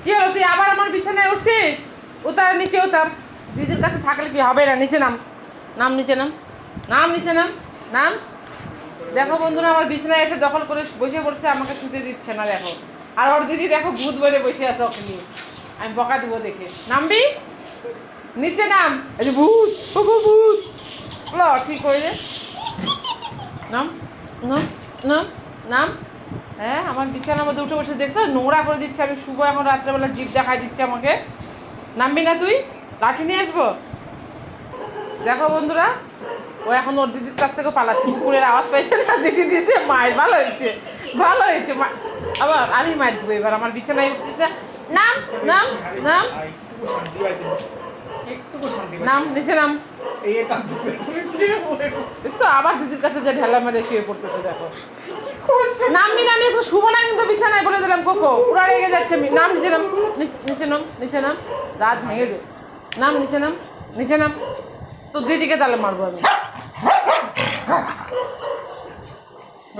কি হলো, তুই আবার আমার বিছানায় উঠছিস? উতার, নিচে উতার। দিদির কাছে থাকলে কি হবে না? নিচে নাম, নাম নিচে নাম, নাম নিচে নাম, নাম। দেখো বন্ধুরা, আমার বিছানায় এসে দখল করে বসে পড়ছে, আমাকে ছুতে দিচ্ছে না। দেখো, আর ওর দিদি দেখো ভূত বলে বসে আছে ওকে নিয়ে। আমি বকা দিব দেখে। নামবি, নিচে নাম। এই যে ভূত, বাবা ভূত। ল ঠিক হয়ে রে, নাম, নাম, নাম, নাম। হ্যাঁ, আমার বিছানার মধ্যে উঠে বসে দেখছো, নোংরা করে দিচ্ছে। আমি শুভ এখন রাত্রেবেলা জিভ দেখাই দিচ্ছে আমাকে। নামবি না তুই? লাঠি নিয়ে আসবো। দেখো বন্ধুরা, ও এখন ওর দিদির কাছ থেকে পালাচ্ছে। কুকুরের আওয়াজ পাইছে না, দিদি দিয়েছে মায়ের। ভালো হয়েছে, ভালো হয়েছে। আবার আমি মার দেবো এবার। আমার বিছানায় উঠছিস না। নাম, নাম, নাম, নাম, নিচে নাম। বুঝছো, আবার দিদির কাছে যে ঢেলা মেরে শুয়ে পড়তেছে। দেখো, নামবি না, আমি আজকে শুভ না কিন্তু বিছানায়, বলে দিলাম। কোকো পুরা রেগে যাচ্ছে। আমি নাম, নিচে নাম, নিচে নাম, নিচে নাম। রাত ভেঙে দে। নাম, নিচে নাম, নিচে নাম। তো দিদিকে তাহলে মারবো আমি।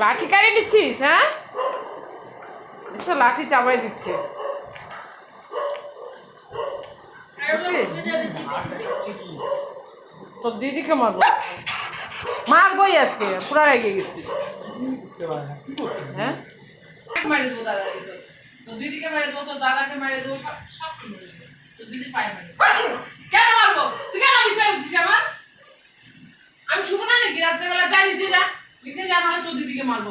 লাঠি কাড়ি নিচ্ছিস? হ্যাঁ, বুঝছো, লাঠি চাবাই দিচ্ছে। তোর দিদিকে মারবো, মারবোই আজকে। পুরা রেগে গেছি। হ্যাঁ, মারি দেবো দাদাকে। তোর দিদিকে মারি দেবো, তোর দাদাকে মারি দেবো, সব সব মেরে দেবো। তোর দিদির পায়ে মারি দেবো। কেন মারবো? তুই কেন বিছানায় উঠছিস আমার? আমি শুভ না নাকি? রাত্রেবেলা যাই, নিচে যা, নিচে যা, নাহলে তোর দিদিকে মারবো।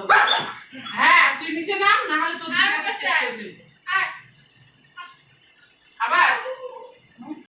হ্যাঁ, তুই নিচে নাম, নাহলে তোর দিদিকে শেষ করে ফেলবো।